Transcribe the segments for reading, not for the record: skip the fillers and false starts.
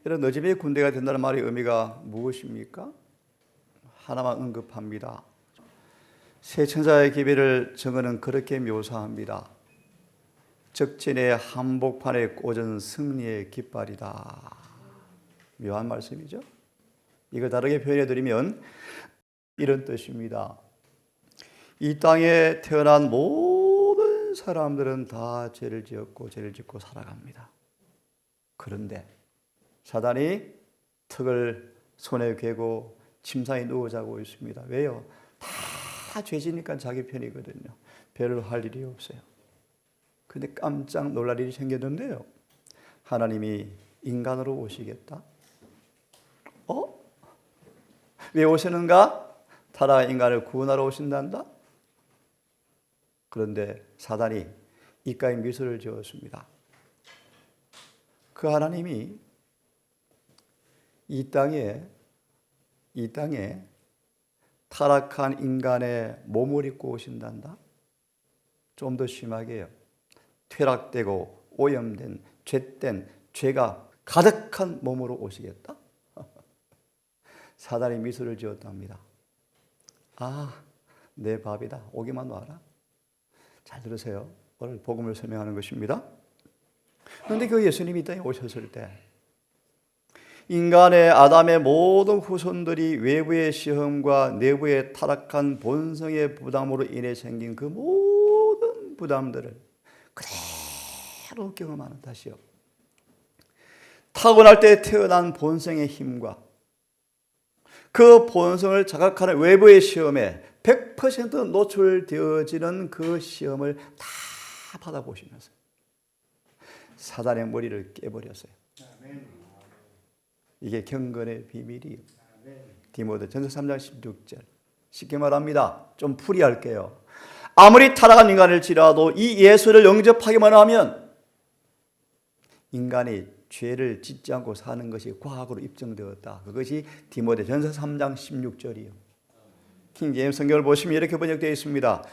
이런 너 집이 군대가 된다는 말의 의미가 무엇입니까? 하나만 언급합니다. 세 천사의 기별을 정언은 그렇게 묘사합니다. 적진의 한복판에 꽂은 승리의 깃발이다. 묘한 말씀이죠. 이걸 다르게 표현해드리면 이런 뜻입니다. 이 땅에 태어난 모든 사람들은 다 죄를 지었고 죄를 짓고 살아갑니다. 그런데 사단이 턱을 손에 괴고 침상에 누워 자고 있습니다. 왜요? 다 죄지니까 자기 편이거든요. 별로 할 일이 없어요. 근데 깜짝 놀랄 일이 생겼는데요. 하나님이 인간으로 오시겠다? 왜 오시는가? 타락한 인간을 구원하러 오신단다? 그런데 사단이 입가에 미소를 지었습니다. 그 하나님이 이 땅에 타락한 인간의 몸을 입고 오신단다? 좀 더 심하게요. 퇴락되고 오염된 죄된 죄가 가득한 몸으로 오시겠다? 사단이 미소를 지었답니다. 내 밥이다. 오기만 와라. 잘 들으세요. 오늘 복음을 설명하는 것입니다. 그런데 그 예수님이 이 땅에 오셨을 때 인간의 아담의 모든 후손들이 외부의 시험과 내부의 타락한 본성의 부담으로 인해 생긴 그 모든 부담들을 그대로 경험하는 탓이요. 타고날 때 태어난 본성의 힘과 그 본성을 자각하는 외부의 시험에 100% 노출되어지는 그 시험을 다 받아보시면서 사단의 머리를 깨버렸어요. 이게 경건의 비밀이에요. 디모데전서 3장 16절. 쉽게 말합니다. 좀 풀이할게요. 아무리 타락한 인간일지라도 이 예수를 영접하기만 하면 인간이 죄를 짓지 않고 사는 것이 과학으로 입증되었다. 그것이 디모데전서 3장 16절이요. 킹제임스 성경을 보시면 이렇게 번역되어 있습니다.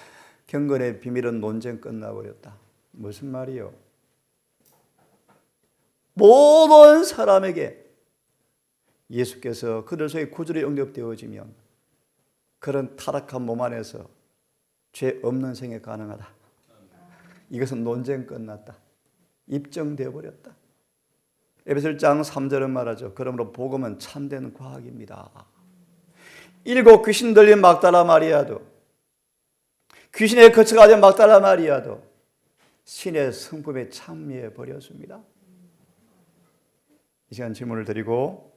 경건의 비밀은 논쟁 끝나버렸다. 무슨 말이요? 모든 사람에게 예수께서 그들 속에 구주로 영접되어지면 그런 타락한 몸 안에서 죄 없는 생이 가능하다. 이것은 논쟁 끝났다. 입증되어 버렸다. 에베소서 3절은 말하죠. 그러므로 복음은 참된 과학입니다. 7 귀신 들린 막달라 마리아도, 귀신에 거쳐가 된 막달라 마리아도 신의 성품에 참여해 버렸습니다. 이 시간 질문을 드리고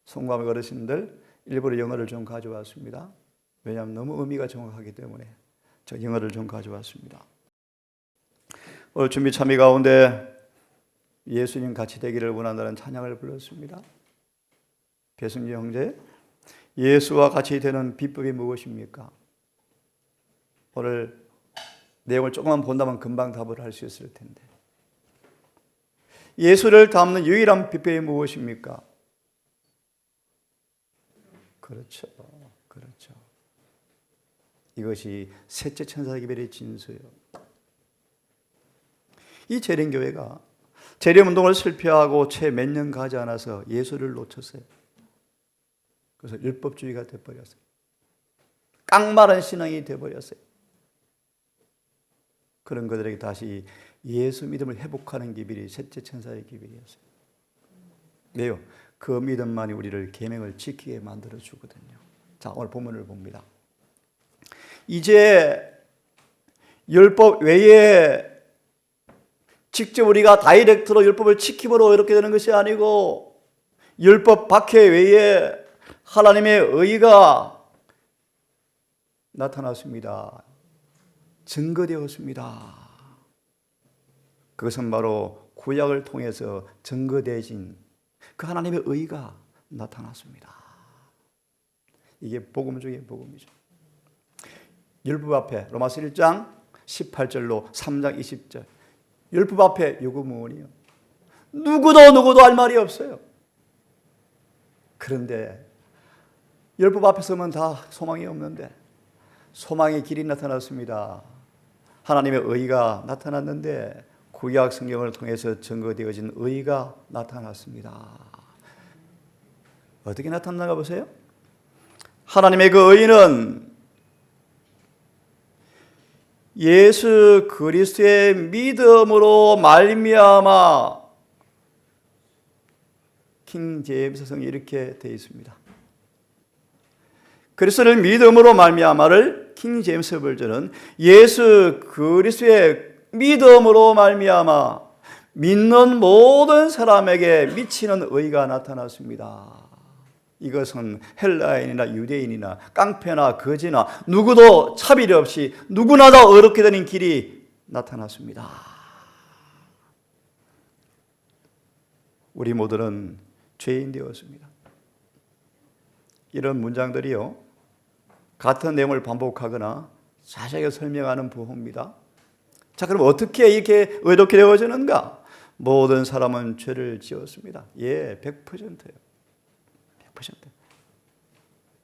송구함의 어르신들 일부러 영어를 좀 가져왔습니다. 왜냐하면 너무 의미가 정확하기 때문에 저 영어를 좀 가져왔습니다. 오늘 준비 참여 가운데 예수님 같이 되기를 원한다는 찬양을 불렀습니다. 배승재 형제, 예수와 같이 되는 비법이 무엇입니까? 오늘 내용을 조금만 본다면 금방 답을 할 수 있을 텐데 예수를 닮는 유일한 비법이 무엇입니까? 그렇죠. 이것이 셋째 천사의 기별의 진수예요. 이 재림교회가 재림운동을 실패하고 채 몇 년 가지 않아서 예수를 놓쳤어요. 그래서 율법주의가 돼버렸어요. 깡마른 신앙이 돼버렸어요. 그런 그들에게 다시 예수 믿음을 회복하는 기별이 셋째 천사의 기별이었어요. 왜요? 그 믿음만이 우리를 계명을 지키게 만들어 주거든요. 자, 오늘 본문을 봅니다. 이제 율법 외에 직접 우리가 다이렉트로 율법을 지킴으로 이렇게 되는 것이 아니고 율법 밖에 외에 하나님의 의가 나타났습니다. 증거되었습니다. 그것은 바로 구약을 통해서 증거되어진 그 하나님의 의가 나타났습니다. 이게 복음 중에 복음이죠. 율법 앞에 로마서 1장 18절로 3장 20절 율법 앞에 유구무원이요. 누구도 할 말이 없어요. 그런데 율법 앞에 서면 다 소망이 없는데 소망의 길이 나타났습니다. 하나님의 의가 나타났는데 구약 성경을 통해서 증거되어진 의가 나타났습니다. 어떻게 나타나가 보세요. 하나님의 그 의는 예수 그리스도의 믿음으로 말미암아, 킹 제임스 성이 이렇게 되어 있습니다. 그리스도를 믿음으로 말미암아를 킹 제임스 버전은 예수 그리스도의 믿음으로 말미암아 믿는 모든 사람에게 미치는 의가 나타났습니다. 이것은 헬라인이나 유대인이나 깡패나 거지나 누구도 차별 없이 누구나 다 어렵게 되는 길이 나타났습니다. 우리 모두는 죄인 되었습니다. 이런 문장들이요, 같은 내용을 반복하거나 자세하게 설명하는 부호입니다. 자, 그럼 어떻게 이렇게 의롭게 되어지는가? 모든 사람은 죄를 지었습니다. 예, 100%예요. 100%.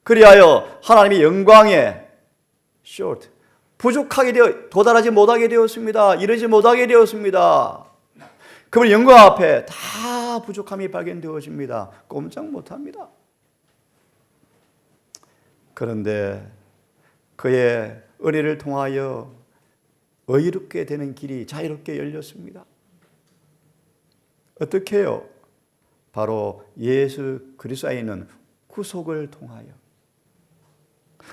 그리하여 하나님의 영광에 short, 부족하게 되어 도달하지 못하게 되었습니다. 이르지 못하게 되었습니다. 그분 영광 앞에 다 부족함이 발견되어집니다. 꼼짝 못합니다. 그런데 그의 은혜를 통하여 의롭게 되는 길이 자유롭게 열렸습니다. 어떻게 해요? 바로 예수 그리스도 안에 있는 구속을 통하여,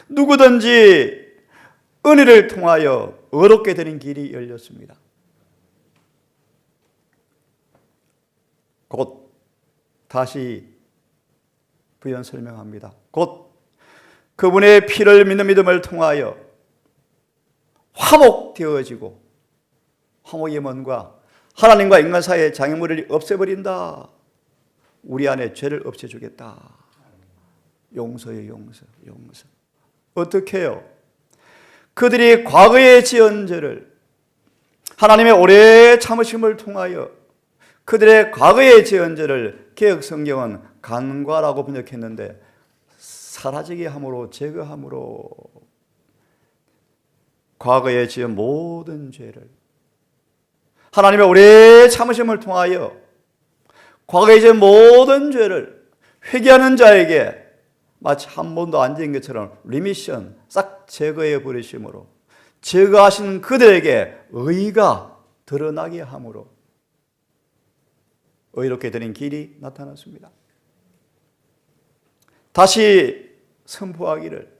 누구든지 은혜를 통하여 의롭게 되는 길이 열렸습니다. 곧, 다시 부연 설명합니다. 곧 그분의 피를 믿는 믿음을 통하여 화목되어지고, 화목의 뭔가 하나님과 인간 사이의 장애물을 없애버린다. 우리 안에 죄를 없애주겠다. 용서요, 용서, 용서. 어떻게 해요? 그들이 과거에 지은 죄를 하나님의 오래 참으심을 통하여 그들의 과거에 지은 죄를 개역 성경은 간과라고 번역했는데, 사라지게 함으로, 제거함으로 과거에 지은 모든 죄를 하나님의 오래 참으심을 통하여 과거에 지은 모든 죄를 회개하는 자에게 마치 한 번도 안 지은 것처럼 리미션, 싹 제거해 버리심으로, 제거하신 그들에게 의가 드러나게 함으로 의롭게 되는 길이 나타났습니다. 다시 선포하기를,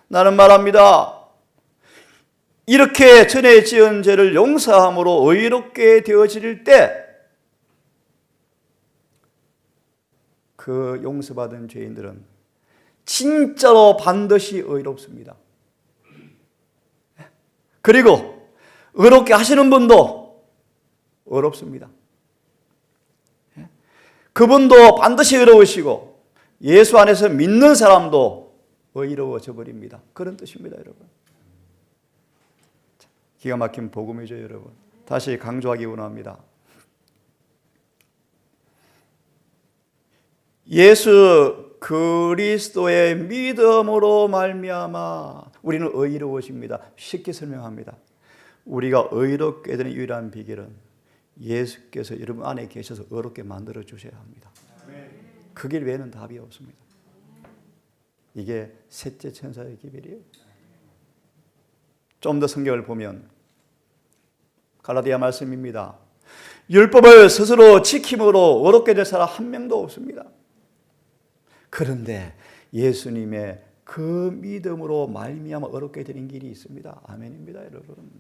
나는 말합니다. 이렇게 전에 지은 죄를 용서함으로 의롭게 되어질 때 그 용서받은 죄인들은 진짜로 반드시 의롭습니다. 그리고 의롭게 하시는 분도 의롭습니다. 그분도 반드시 의로우시고 예수 안에서 믿는 사람도 의로워져 버립니다. 그런 뜻입니다, 여러분. 기가 막힌 복음이죠, 여러분. 다시 강조하기 원합니다. 예수 그리스도의 믿음으로 말미암아 우리는 의로워집니다. 쉽게 설명합니다. 우리가 의롭게 되는 유일한 비결은 예수께서 여러분 안에 계셔서 의롭게 만들어 주셔야 합니다. 그 길 외에는 답이 없습니다. 이게 셋째 천사의 기별이에요. 좀 더 성경을 보면 갈라디아 말씀입니다. 율법을 스스로 지킴으로 의롭게 될 사람 한 명도 없습니다. 그런데 예수님의 그 믿음으로 말미암아 의롭게 되는 길이 있습니다. 아멘입니다, 여러분.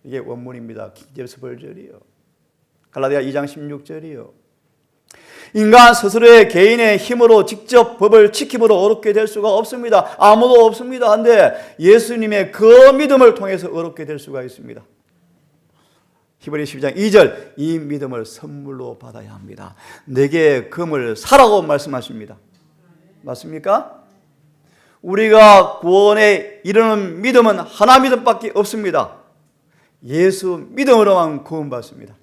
이게 원문입니다. 킹제임스 버전이요. 갈라디아 2장 16절이요. 인간 스스로의 개인의 힘으로 직접 법을 지킴으로 의롭게 될 수가 없습니다. 아무도 없습니다. 한데 예수님의 그 믿음을 통해서 의롭게 될 수가 있습니다. 히브리 12장 2절, 이 믿음을 선물로 받아야 합니다. 내게 금을 사라고 말씀하십니다. 맞습니까? 우리가 구원에 이르는 믿음은 하나 믿음밖에 없습니다. 예수 믿음으로만 구원받습니다.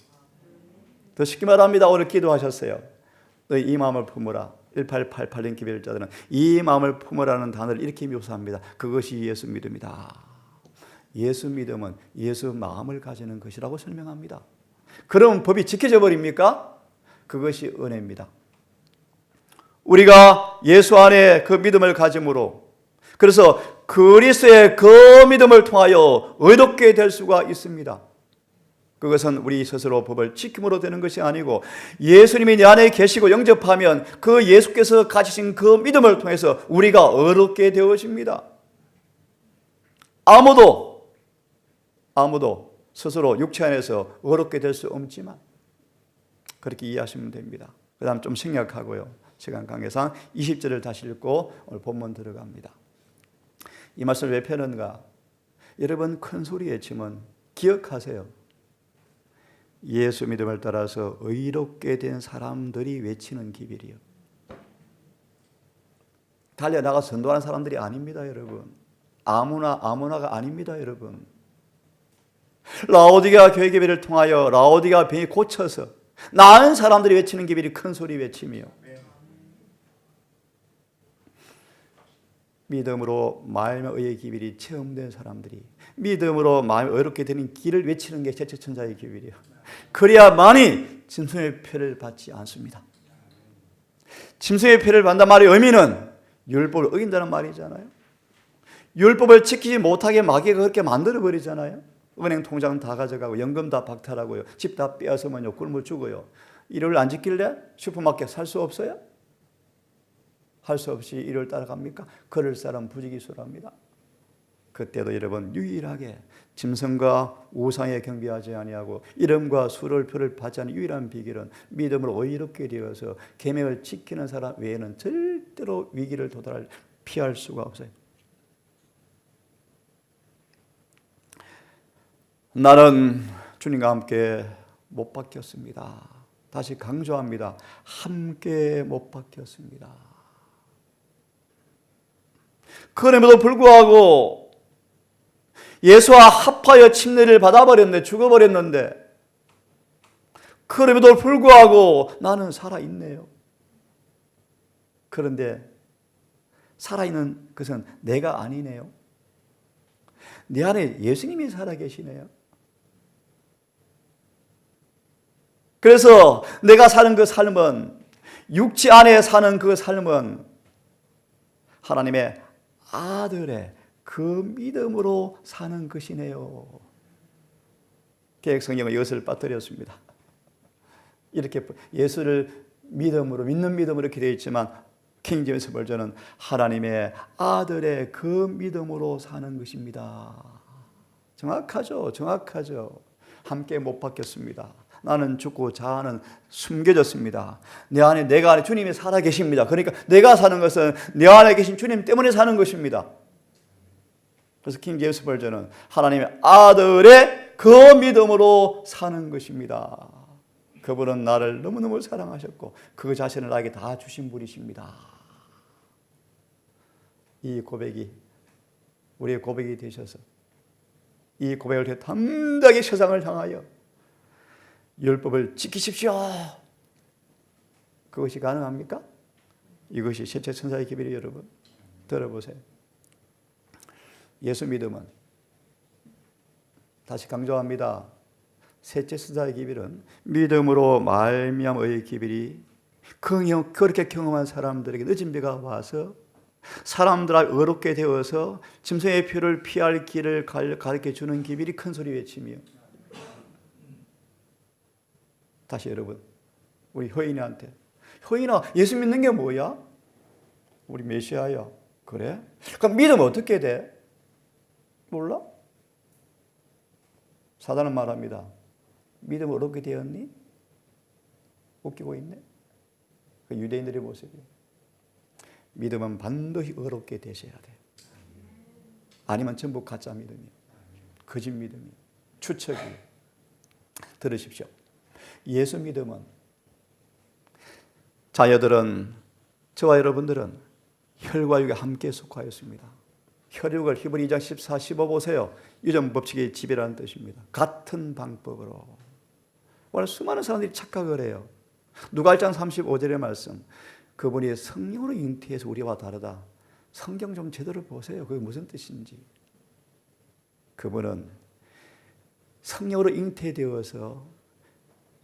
더 쉽게 말합니다. 오늘 기도하셨어요. 너희 이 마음을 품으라. 1888년 기별자들은 이 마음을 품으라는 단어를 이렇게 묘사합니다. 그것이 예수 믿음이다. 예수 믿음은 예수 마음을 가지는 것이라고 설명합니다. 그럼 법이 지켜져 버립니까? 그것이 은혜입니다. 우리가 예수 안에 그 믿음을 가짐으로, 그래서 그리스도의 그 믿음을 통하여 의롭게 될 수가 있습니다. 그것은 우리 스스로 법을 지킴으로 되는 것이 아니고 예수님이 내 안에 계시고 영접하면 그 예수께서 가지신 그 믿음을 통해서 우리가 의롭게 되어집니다. 아무도 스스로 육체 안에서 의롭게 될 수 없지만 그렇게 이해하시면 됩니다. 그 다음 좀 생략하고요. 시간 관계상 20절을 다시 읽고 오늘 본문 들어갑니다. 이 말씀을 왜 펴는가? 여러분 큰 소리 외치면 기억하세요. 예수 믿음을 따라서 의롭게 된 사람들이 외치는 기별이요. 달려나가 선도하는 사람들이 아닙니다, 여러분. 아무나가 아닙니다, 여러분. 라오디게아 교회 기별을 통하여 라오디게아 병이 고쳐서 나은 사람들이 외치는 기별이 큰 소리 외치며 믿음으로 마음의 의의 기별이 체험된 사람들이 믿음으로 마음이 의롭게 되는 길을 외치는 게 제천자의 기별이에요. 그래야만이 짐승의 표를 받지 않습니다. 짐승의 표를 받는단 말의 의미는 율법을 어긴다는 말이잖아요. 율법을 지키지 못하게 마귀가 그렇게 만들어버리잖아요. 은행 통장 다 가져가고 연금 다 박탈하고요. 집 다 빼앗으면요 굶어 죽어요. 일요일 안 지킬래? 슈퍼마켓 살 수 없어요? 할 수 없이 일요일 따라갑니까? 그럴 사람 부지기수랍니다. 그때도 여러분 유일하게 짐승과 우상에 경배하지 아니하고 이름과 수를표를 받지 않는 유일한 비결은 믿음으로 의롭게 되어서 계명을 지키는 사람 외에는 절대로 위기를 피할 수가 없어요. 나는 주님과 함께 못 바뀌었습니다. 다시 강조합니다. 함께 못 바뀌었습니다. 그럼에도 불구하고 예수와 합하여 침례를 받아버렸는데 죽어버렸는데 그럼에도 불구하고 나는 살아있네요. 그런데 살아있는 것은 내가 아니네요. 내 안에 예수님이 살아계시네요. 그래서 내가 사는 그 삶은 육체 안에 사는 그 삶은 하나님의 아들의 그 믿음으로 사는 것이네요. 개역성경은 이것을 빠뜨렸습니다. 이렇게 예수를 믿음으로 믿는 믿음으로 이렇게 되어 있지만 킹제임스 버전은 하나님의 아들의 그 믿음으로 사는 것입니다. 정확하죠. 함께 못 바뀌었습니다. 나는 죽고 자아는 숨겨졌습니다. 내가 안에 주님이 살아계십니다. 그러니까 내가 사는 것은 내 안에 계신 주님 때문에 사는 것입니다. 그래서 킹제임스 버전은 하나님의 아들의 그 믿음으로 사는 것입니다. 그분은 나를 너무너무 사랑하셨고 그 자신을 나에게 다 주신 분이십니다. 이 고백이 우리의 고백이 되셔서 이 고백을 통해 담대하게 세상을 향하여 율법을 지키십시오. 그것이 가능합니까? 이것이 셋째 천사의 기별이에요. 여러분 들어보세요. 예수 믿음은 다시 강조합니다. 셋째 천사의 기별은 믿음으로 말미암의 기별이 그렇게 경험한 사람들에게 늦은 비가 와서 사람들 앞에 의롭게 되어서 짐승의 표를 피할 길을 가르쳐주는 기별이 큰 소리 외치며 다시 여러분 우리 효인이한테 효인아 예수 믿는 게 뭐야? 우리 메시아야. 그래? 그럼 믿으면 어떻게 돼? 몰라? 사단은 말합니다. 믿으면 어렵게 되었니? 웃기고 있네. 그 유대인들의 모습이에요. 믿음은 반드시 어렵게 되셔야 돼요. 아니면 전부 가짜 믿음이에요. 거짓 믿음이에요. 추측이에요. 들으십시오. 예수 믿음은 자녀들은 저와 여러분들은 혈과 육에 함께 속하였습니다. 혈육을 히브리 2장 14, 15 보세요. 유전 법칙의 지배라는 뜻입니다. 같은 방법으로. 오늘 수많은 사람들이 착각을 해요. 누가 1장 35절의 말씀. 그분이 성령으로 잉태해서 우리와 다르다. 성경 좀 제대로 보세요. 그게 무슨 뜻인지. 그분은 성령으로 잉태되어서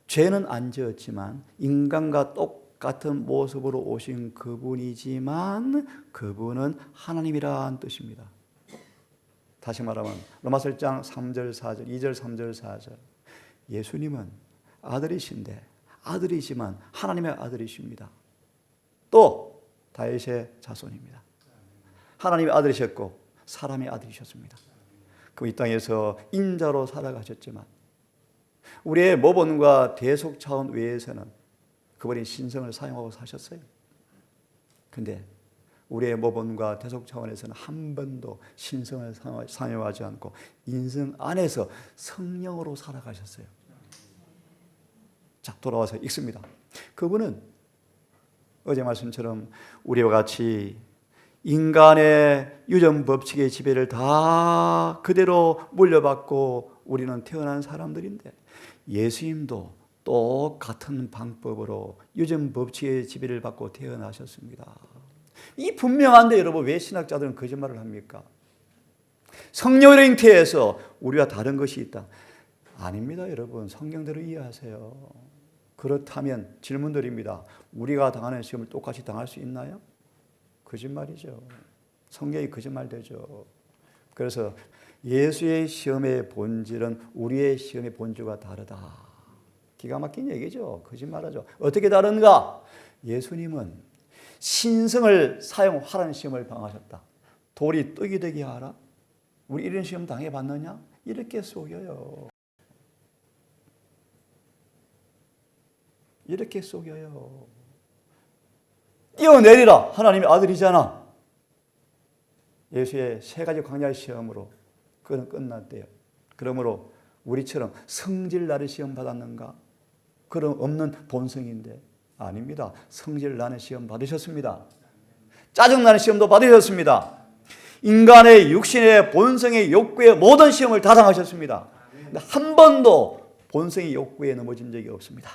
죄는 안 지었지만 인간과 같은 모습으로 오신 그분이지만 그분은 하나님이라는 뜻입니다. 다시 말하면 로마서 1장 3절 4절 2절 3절 4절 예수님은 아들이신데 아들이지만 하나님의 아들이십니다. 또 다윗의 자손입니다. 하나님의 아들이셨고 사람의 아들이셨습니다. 그 이 땅에서 인자로 살아가셨지만 우리의 모본과 대속 차원 외에서는 그분이 신성을 사용하고 사셨어요. 그런데 우리의 모본과 대속 차원에서는 한 번도 신성을 사용하지 않고 인성 안에서 성령으로 살아가셨어요. 자, 돌아와서 읽습니다. 그분은 어제 말씀처럼 우리와 같이 인간의 유전 법칙의 지배를 다 그대로 물려받고 우리는 태어난 사람들인데 예수님도 똑같은 방법으로 유전 법칙의 지배를 받고 태어나셨습니다. 이 분명한데 여러분 왜 신학자들은 거짓말을 합니까? 성령으로 잉태해서 우리와 다른 것이 있다. 아닙니다, 여러분. 성경대로 이해하세요. 그렇다면 질문 드립니다. 우리가 당하는 시험을 똑같이 당할 수 있나요? 거짓말이죠. 성경이 거짓말되죠. 그래서 예수의 시험의 본질은 우리의 시험의 본질과 다르다. 기가 막힌 얘기죠. 거짓말하죠. 어떻게 다른가? 예수님은 신성을 사용하라는 시험을 당하셨다. 돌이 떡이 되게 하라? 우리 이런 시험 당해봤느냐? 이렇게 속여요. 이렇게 속여요. 뛰어내리라. 하나님의 아들이잖아. 예수의 세 가지 광야의 시험으로 그건 끝났대요. 그러므로 우리처럼 성질 나는 시험 받았는가? 그런 없는 본성인데 아닙니다. 성질 나는 시험 받으셨습니다. 짜증나는 시험도 받으셨습니다. 인간의 육신의 본성의 욕구의 모든 시험을 다 당하셨습니다. 근데 한 번도 본성의 욕구에 넘어진 적이 없습니다.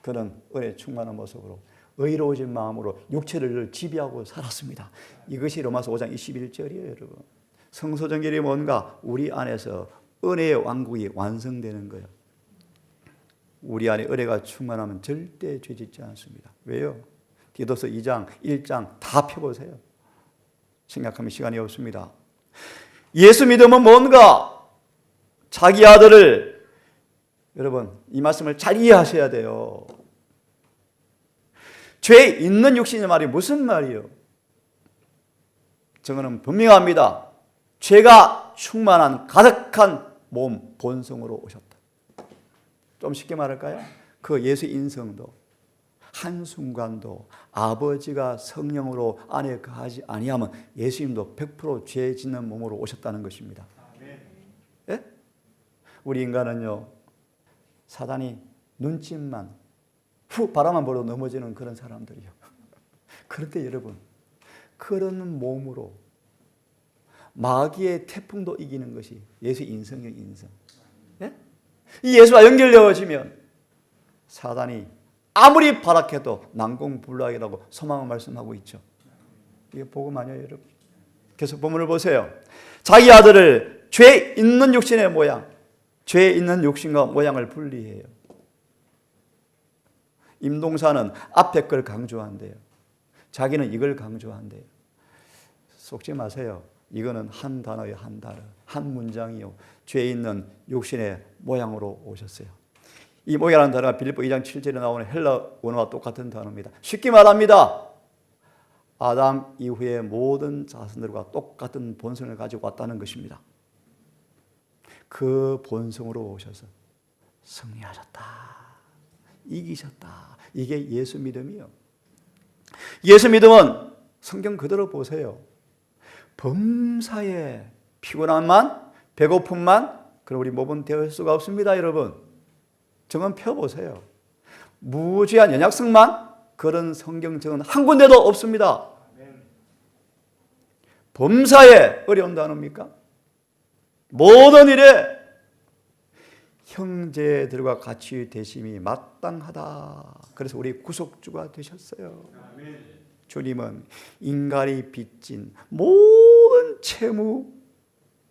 그는 은혜 충만한 모습으로 의로우신 마음으로 육체를 지배하고 살았습니다. 이것이 로마서 5장 21절이에요, 여러분. 성소정결이 뭔가? 우리 안에서 은혜의 왕국이 완성되는 거예요. 우리 안에 은혜가 충만하면 절대 죄짓지 않습니다. 왜요? 디도서 2장, 1장 다 펴보세요. 생각하면 시간이 없습니다. 예수 믿음은 뭔가? 자기 아들을, 여러분 이 말씀을 잘 이해하셔야 돼요. 죄 있는 육신의 말이 무슨 말이에요? 저거는 분명합니다. 죄가 충만한 가득한 몸 본성으로 오셨다. 좀 쉽게 말할까요? 그 예수 인성도 한순간도 아버지가 성령으로 안에 거하지 아니하면 예수님도 100% 죄 짓는 몸으로 오셨다는 것입니다. 예? 우리 인간은요, 사단이 눈짓만 후 바라만 보러 넘어지는 그런 사람들이요. 그런데 여러분, 그런 몸으로 마귀의 태풍도 이기는 것이 예수 인성의 인성. 예? 이 예수와 연결되어지면 사단이 아무리 발악해도 난공불락이라고 소망을 말씀하고 있죠. 이게 복음 아니에요, 여러분? 계속 본문을 보세요. 자기 아들을 죄 있는 육신의 모양, 죄 있는 육신과 모양을 분리해요. 임동사는 앞에 걸 강조한대요. 자기는 이걸 강조한대요. 속지 마세요. 이거는 한 단어예요, 한 단어. 한 문장이요. 죄 있는 육신의 모양으로 오셨어요. 이 모양이라는 단어가 빌립보 2장 7절에 나오는 헬라 원어와 똑같은 단어입니다. 쉽게 말합니다. 아담 이후의 모든 자손들과 똑같은 본성을 가지고 왔다는 것입니다. 그 본성으로 오셔서 승리하셨다. 이기셨다. 이게 예수 믿음이요. 예수 믿음은 성경 그대로 보세요. 범사에 피곤함만, 배고픔만, 그럼 우리 몸은 되을 수가 없습니다, 여러분. 정은 펴보세요. 무지한 연약성만, 그런 성경정은 한 군데도 없습니다. 범사에 어려운 단어입니까? 모든 일에 형제들과 같이 되심이 마땅하다. 그래서 우리 구속주가 되셨어요. 주님은 인간이 빚진 모든 채무,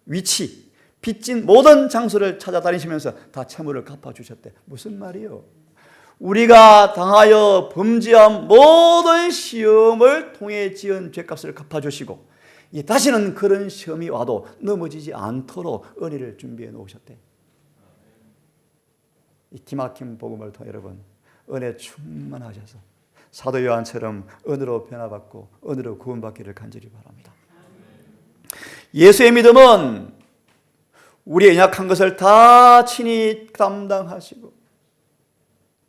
위치, 빚진 모든 장소를 찾아다니시면서 다 채무를 갚아주셨대. 무슨 말이요? 우리가 당하여 범죄한 모든 시험을 통해 지은 죄값을 갚아주시고 다시는 그런 시험이 와도 넘어지지 않도록 은혜를 준비해 놓으셨대. 이 기막힌 복음을 통해 여러분 은혜 충만하셔서 사도 요한처럼 은혜로 변화받고 은혜로 구원받기를 간절히 바랍니다. 예수의 믿음은 우리의 연약한 것을 다 친히 담당하시고,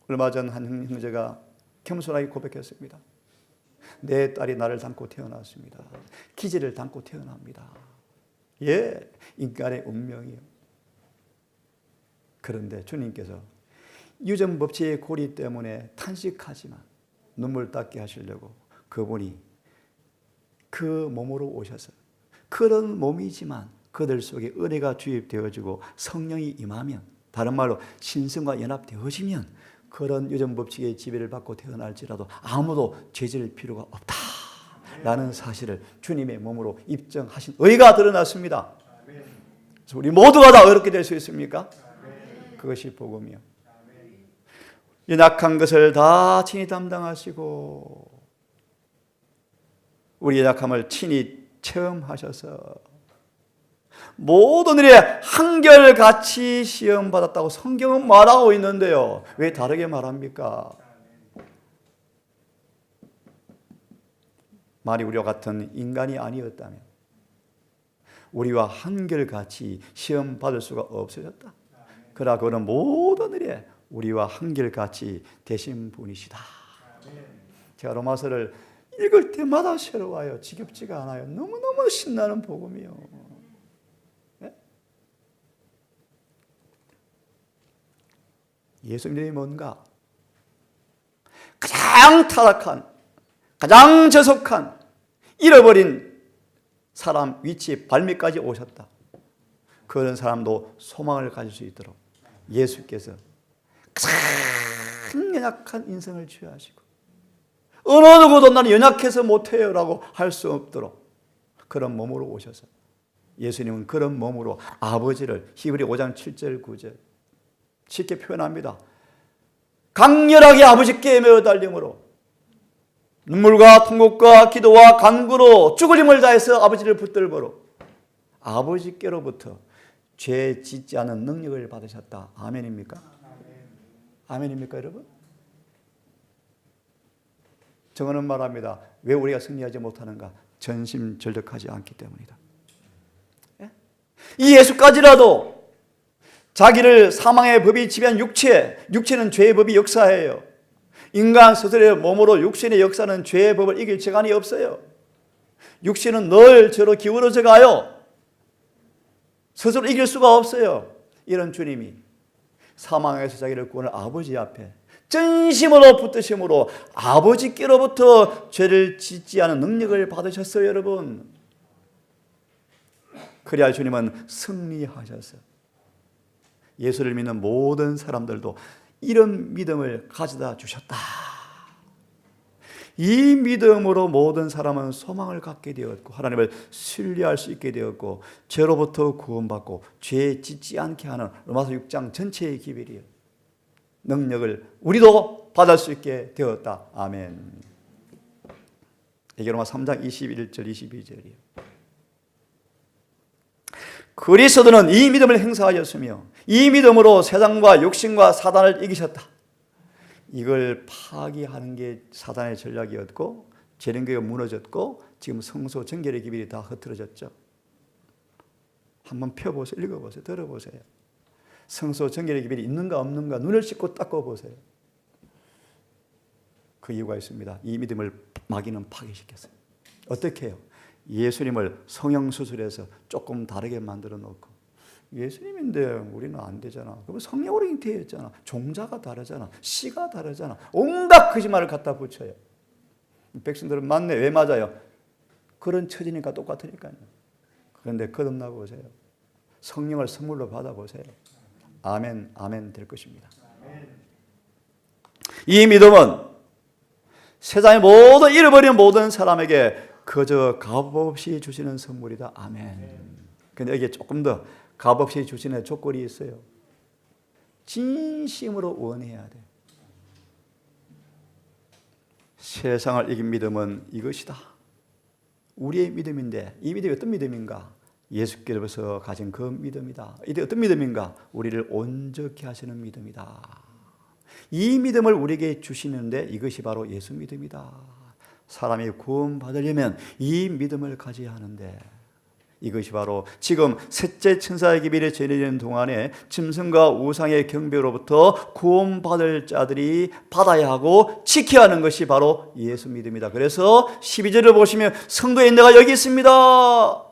얼마 전 한 형제가 겸손하게 고백했습니다. 내 딸이 나를 닮고 태어났습니다. 기질을 닮고 태어납니다. 예, 인간의 운명이요. 그런데 주님께서 유전 법칙의 고리 때문에 탄식하지만 눈물 닦게 하시려고 그분이 그 몸으로 오셔서, 그런 몸이지만 그들 속에 은혜가 주입되어지고 성령이 임하면, 다른 말로 신성과 연합되어지면 그런 유전 법칙의 지배를 받고 태어날지라도 아무도 죄질 필요가 없다라는 사실을 주님의 몸으로 입증하신 의가 드러났습니다. 그래서 우리 모두가 다 어렵게 될 수 있습니까? 그것이 복음이요. 연약한 것을 다 친히 담당하시고 우리 연약함을 친히 체험하셔서 모든 일에 한결같이 시험받았다고 성경은 말하고 있는데요, 왜 다르게 말합니까? 만일 우리와 같은 인간이 아니었다면 우리와 한결같이 시험받을 수가 없어졌다. 그러나 그는 모든 일에 우리와 한결같이 되신 분이시다. 제가 로마서를 읽을 때마다 새로워요. 지겹지가 않아요. 너무너무 신나는 복음이요. 네? 예수님이 뭔가 가장 타락한, 가장 저속한, 잃어버린 사람 위치 발밑까지 오셨다. 그런 사람도 소망을 가질 수 있도록 예수께서 가장 연약한 인생을 취하시고 어느 누구도 나는 연약해서 못해요 라고 할 수 없도록 그런 몸으로 오셔서, 예수님은 그런 몸으로 아버지를 히브리 5장 7절 9절 쉽게 표현합니다. 강렬하게 아버지께 매어달림으로 눈물과 통곡과 기도와 간구로 죽을 힘을 다해서 아버지를 붙들므로 아버지께로부터 죄 짓지 않은 능력을 받으셨다. 아멘입니까? 아멘입니까 여러분? 정언은 말합니다. 왜 우리가 승리하지 못하는가? 전심전력하지 않기 때문이다. 이 예수까지라도 자기를 사망의 법이 지배한 육체는 죄의 법이 역사해요. 인간 스스로의 몸으로 육신의 역사는 죄의 법을 이길 재간이 없어요. 육신은 늘 저로 기울어져 가요. 스스로 이길 수가 없어요. 이런 주님이 사망에서 자기를 구원할 아버지 앞에 전심으로 붙드심으로 아버지께로부터 죄를 짓지 않은 능력을 받으셨어요, 여러분. 그래야 주님은 승리하셔서 예수를 믿는 모든 사람들도 이런 믿음을 가져다 주셨다. 이 믿음으로 모든 사람은 소망을 갖게 되었고 하나님을 신뢰할 수 있게 되었고 죄로부터 구원받고 죄 짓지 않게 하는 로마서 6장 전체의 기별이에요. 능력을 우리도 받을 수 있게 되었다. 아멘. 이게 로마 3장 21절 22절이에요. 그리스도는 이 믿음을 행사하였으며 이 믿음으로 세상과 욕심과 사단을 이기셨다. 이걸 파기하는 게 사단의 전략이었고 재림교회가 무너졌고 지금 성소 정결의 기별이 다 흐트러졌죠. 한번 펴보세요. 읽어보세요. 들어보세요. 성소 정결의 기별이 있는가 없는가 눈을 씻고 닦아보세요. 그 이유가 있습니다. 이 믿음을 마귀는 파괴시켰어요. 어떻게 해요? 예수님을 성형수술해서 조금 다르게 만들어 놓고, 예수님인데 우리는 안 되잖아. 그럼 성령으로 잉태했잖아. 종자가 다르잖아. 씨가 다르잖아. 온갖 거짓말을 갖다 붙여요. 백성들은 맞네. 왜 맞아요? 그런 처지니까 똑같으니까요. 그런데 거듭나 보세요. 성령을 선물로 받아보세요. 아멘, 아멘 될 것입니다. 이 믿음은 세상의 모든 잃어버린 모든 사람에게 그저 값없이 주시는 선물이다. 아멘. 근데 여기에 조금 더 값없이 주시는 조건이 있어요. 진심으로 원해야 돼. 세상을 이긴 믿음은 이것이다. 우리의 믿음인데 이 믿음이 어떤 믿음인가? 예수께서 가진 그 믿음이다. 이게 어떤 믿음인가? 우리를 온전케 하시는 믿음이다. 이 믿음을 우리에게 주시는데 이것이 바로 예수 믿음이다. 사람이 구원받으려면 이 믿음을 가져야 하는데 이것이 바로 지금 셋째 천사의 기별이 전해지는 동안에 짐승과 우상의 경배로부터 구원받을 자들이 받아야 하고 지켜야 하는 것이 바로 예수 믿음이다. 그래서 12절을 보시면 성도의 내가 여기 있습니다.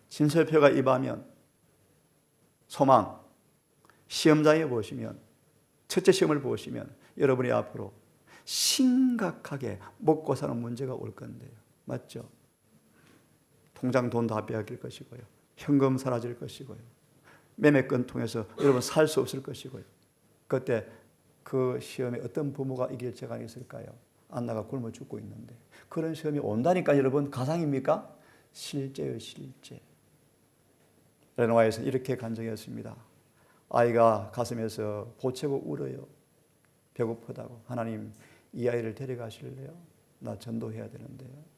진설표가 임하면 소망, 시험장에 보시면 첫째 시험을 보시면 여러분이 앞으로 심각하게 먹고 사는 문제가 올 건데요. 맞죠? 통장 돈 다 빼앗길 것이고요. 현금 사라질 것이고요. 매매권 통해서 여러분 살 수 없을 것이고요. 그때 그 시험에 어떤 부모가 이길 재간이 있을까요? 안나가 굶어 죽고 있는데 그런 시험이 온다니까 여러분 가상입니까? 실제예요, 실제. 레노아에서 이렇게 간증했습니다. 아이가 가슴에서 보채고 울어요. 배고프다고. 하나님 이 아이를 데려가실래요? 나 전도해야 되는데요.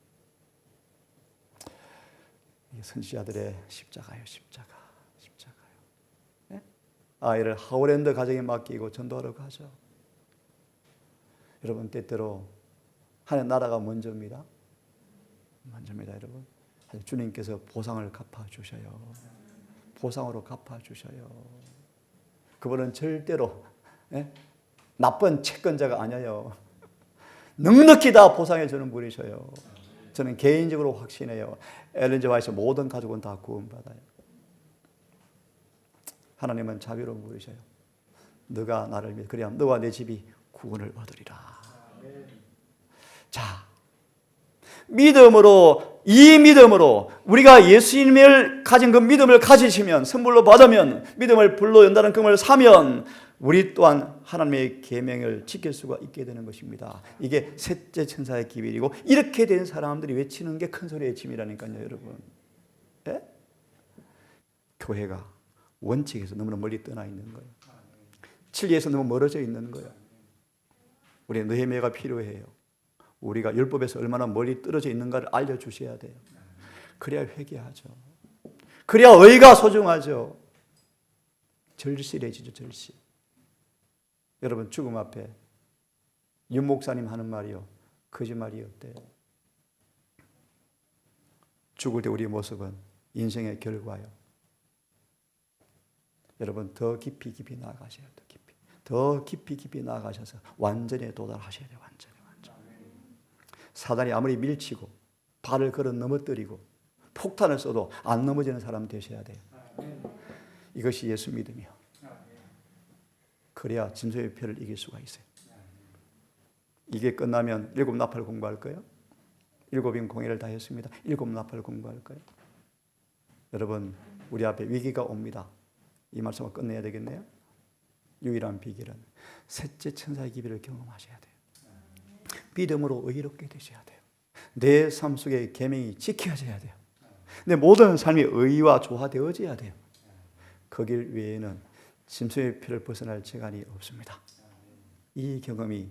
선지자들의 십자가요, 십자가요. 네? 아이를 하울랜드 가정에 맡기고 전도하러 가죠. 여러분 때때로 하나님 나라가 먼저입니다. 먼저입니다, 여러분. 주님께서 보상을 갚아주셔요. 보상으로 갚아주셔요. 그분은 절대로 나쁜 채권자가 아니에요. 넉넉히 다 보상해 주는 분이셔요. 저는 개인적으로 확신해요. 엘렌 지 화이트 모든 가족은 다 구원받아요. 하나님은 자비로운 분이셔요. 너가 나를 믿어. 그래야 너와 내 집이 구원을 얻으리라. 자, 믿음으로 이 믿음으로 우리가 예수님을 가진 그 믿음을 가지시면 선물로 받으면 믿음을 불로 연다는 금을 사면 우리 또한 하나님의 계명을 지킬 수가 있게 되는 것입니다. 이게 셋째 천사의 기별이고 이렇게 된 사람들이 외치는 게 큰 소리의 짐이라니까요, 여러분. 네? 교회가 원칙에서 너무나 멀리 떠나 있는 거예요. 진리에서 너무 멀어져 있는 거예요. 우리 느헤미야가 필요해요. 우리가 율법에서 얼마나 멀리 떨어져 있는가를 알려주셔야 돼요. 그래야 회개하죠. 그래야 의가 소중하죠. 절실해지죠, 절실. 여러분 죽음 앞에 윤 목사님 하는 말이요, 거짓말이 없대요. 죽을 때 우리의 모습은 인생의 결과요. 여러분 더 깊이 나아가셔야 돼요. 더 깊이 나아가셔서 완전히 도달하셔야 돼요. 완전히. 사단이 아무리 밀치고 발을 걸어 넘어뜨리고 폭탄을 쏘도 안 넘어지는 사람 되셔야 돼요. 이것이 예수 믿음이요. 그래야 짐승의 표를 이길 수가 있어요. 이게 끝나면 7 나팔 공부할 거예요. 7인 공예를 다 했습니다. 7 나팔 공부할 거예요. 여러분 우리 앞에 위기가 옵니다. 이 말씀을 끝내야 되겠네요. 유일한 비결은 셋째 천사의 기별을 경험하셔야 돼요. 믿음으로 의롭게 되셔야 돼요. 내 삶 속에 계명이 지켜져야 돼요. 내 모든 삶이 의와 조화되어져야 돼요. 그 길 외에는 짐승의 표를 벗어날 재간이 없습니다. 이 경험이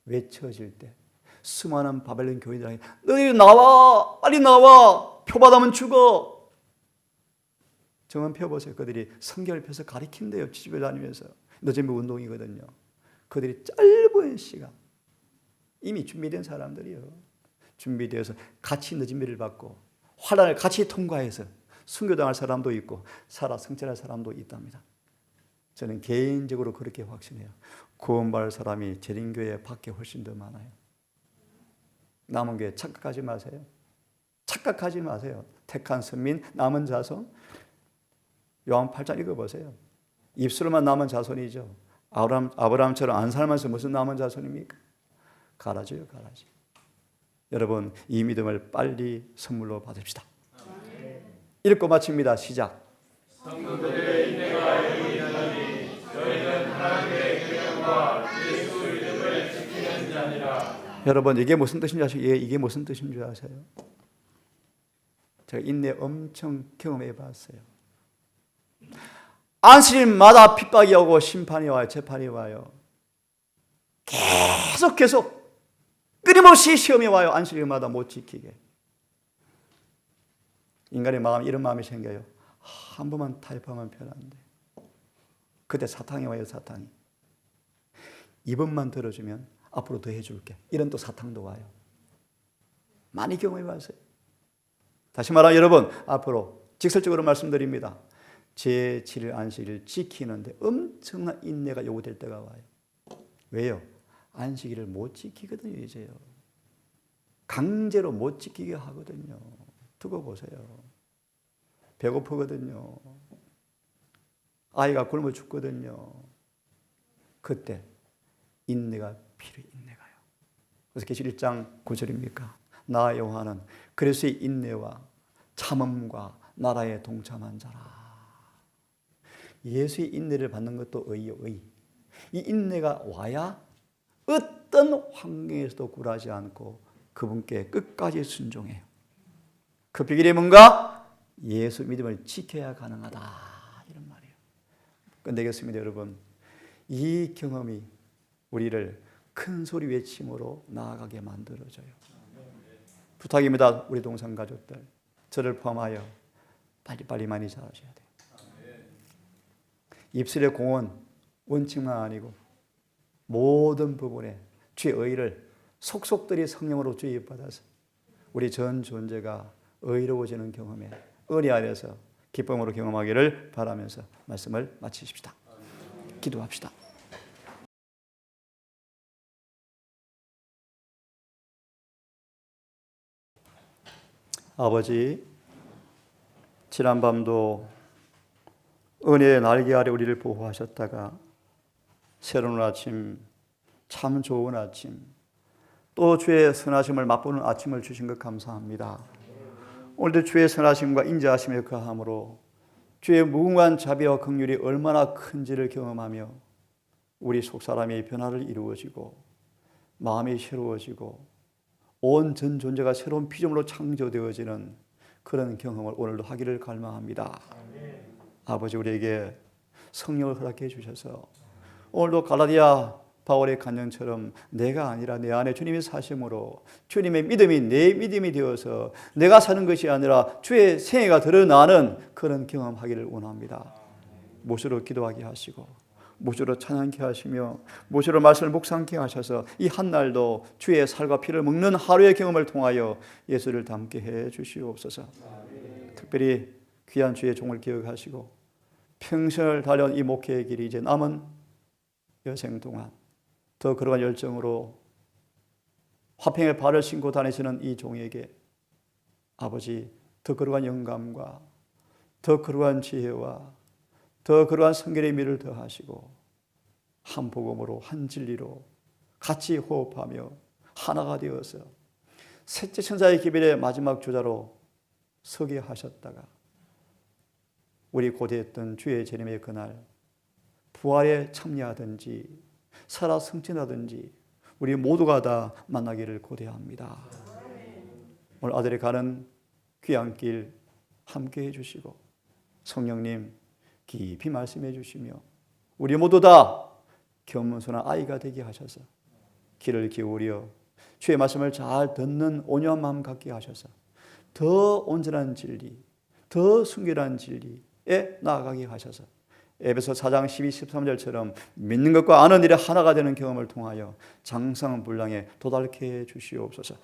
외쳐질 때 수많은 바벨론 교인들에게 너희 나와, 빨리 나와, 표 받으면 죽어. 정원 펴보세요. 그들이 성경을 펴서 가리킨대요. 집에 다니면서. 늦은 운동이거든요. 그들이 짧은 시간 이미 준비된 사람들이요. 준비되어서 같이 늦은 비를 받고 환난을 같이 통과해서 순교당할 사람도 있고 살아 성찰할 사람도 있답니다. 저는 개인적으로 그렇게 확신해요. 구원받을 사람이 재림교회 밖에 훨씬 더 많아요. 남은 교회 착각하지 마세요. 착각하지 마세요. 택한 선민, 남은 자손. 요한 8장 읽어보세요. 입술로만 남은 자손이죠. 아브라함처럼 안 살면서 무슨 남은 자손입니까? 가라지요, 가라지. 여러분 이 믿음을 빨리 선물로 받읍시다. 읽고 마칩니다. 시작. 성도들의 인내가 이르니 저희는 하나님의 계명과 예수 이름을 지키는 자니라. 여러분 이게 무슨 뜻인지 아세요? 이게 무슨 뜻인 줄 아세요? 제가 인내 엄청 경험해 봤어요. 안식일마다 핍박이 오고 심판이 와요. 재판이 와요. 계속 끊임없이 시험이 와요. 안식일마다 못 지키게. 인간의 마음, 이런 마음이 생겨요. 한 번만 타협하면 편한데. 그때 사탄이 와요. 사탄이. 이번만 들어주면 앞으로 더 해줄게. 이런 또 사탄도 와요. 많이 경험해 봤어요. 다시 말하면 여러분, 앞으로 직설적으로 말씀드립니다. 제7일 안식일을 지키는데 엄청난 인내가 요구될 때가 와요. 왜요? 안식일을 못 지키거든요. 이제요. 강제로 못 지키게 하거든요. 두고 보세요. 배고프거든요. 아이가 굶어 죽거든요. 그때 인내가 필요해. 인내가요. 그래서 계시록 1장 9절입니까? 나 여호와는 그리스도의 인내와 참음과 나라에 동참한 자라. 예수의 인내를 받는 것도 의요. 의. 이 인내가 와야 어떤 환경에서도 굴하지 않고 그분께 끝까지 순종해요. 그 비결이 뭔가? 예수 믿음을 지켜야 가능하다. 이런 말이에요. 끝내겠습니다, 여러분. 이 경험이 우리를 큰 소리 외침으로 나아가게 만들어줘요. 부탁입니다, 우리 동상 가족들. 저를 포함하여 빨리빨리 많이 잘하셔야 돼요. 입술의 공헌, 원칙만 아니고 모든 부분에 주의 의를 속속들이 성령으로 주입받아서 우리 전 존재가 의로워지는 경험에 은혜 안에서 기쁨으로 경험하기를 바라면서 말씀을 마치십시다. 기도합시다. 아버지, 지난 밤도 은혜의 날개 아래 우리를 보호하셨다가 새로운 아침, 참 좋은 아침, 또 주의 선하심을 맛보는 아침을 주신 것 감사합니다. 오늘도 주의 선하심과 인자하심에 거함으로 주의 무궁한 자비와 긍휼이 얼마나 큰지를 경험하며 우리 속사람의 변화를 이루어지고 마음이 새로워지고 온 전 존재가 새로운 피조물로 창조되어지는 그런 경험을 오늘도 하기를 갈망합니다. 아버지, 우리에게 성령을 허락해 주셔서 오늘도 갈라디아 바울의 간증처럼 내가 아니라 내 안에 주님이 사심으로 주님의 믿음이 내 믿음이 되어서 내가 사는 것이 아니라 주의 생애가 드러나는 그런 경험하기를 원합니다. 무엇으로 기도하게 하시고 무엇으로 찬양케 하시며 무엇으로 말씀을 묵상케 하셔서 이 한날도 주의 살과 피를 먹는 하루의 경험을 통하여 예수를 닮게 해 주시옵소서. 특별히 귀한 주의 종을 기억하시고 평생을 달려온 이 목회의 길이 이제 남은 여생 동안 더 그러한 열정으로 화평의 발을 신고 다니시는 이 종에게 아버지, 더 그러한 영감과 더 그러한 지혜와 더 그러한 성결의 미를 더하시고 한 복음으로 한 진리로 같이 호흡하며 하나가 되어서 셋째 천사의 기별의 마지막 주자로 서게 하셨다가 우리 고대했던 주의 재림의 그날 부활에 참여하든지 살아 승진하든지 우리 모두가 다 만나기를 고대합니다. 오늘 아들이 가는 귀한 길 함께해 주시고 성령님 깊이 말씀해 주시며 우리 모두 다 겸손한 아이가 되게 하셔서 귀를 기울여 주의 말씀을 잘 듣는 온유한 마음 갖게 하셔서 더 온전한 진리, 더 순결한 진리에 나아가게 하셔서 에베소 4장 12, 13절처럼 믿는 것과 아는 일에 하나가 되는 경험을 통하여 장성분량에 도달케 해 주시옵소서.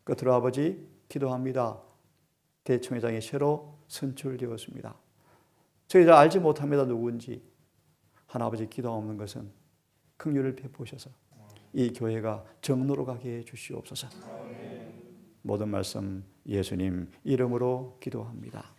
끝으로 아버지 기도합니다. 대총회장이 새로 선출되었습니다. 저희 잘 알지 못합니다. 누구인지. 하나 아버지 기도하는 것은 긍휼을 베푸셔서 이 교회가 정로로 가게 해 주시옵소서. 모든 말씀 예수님 이름으로 기도합니다.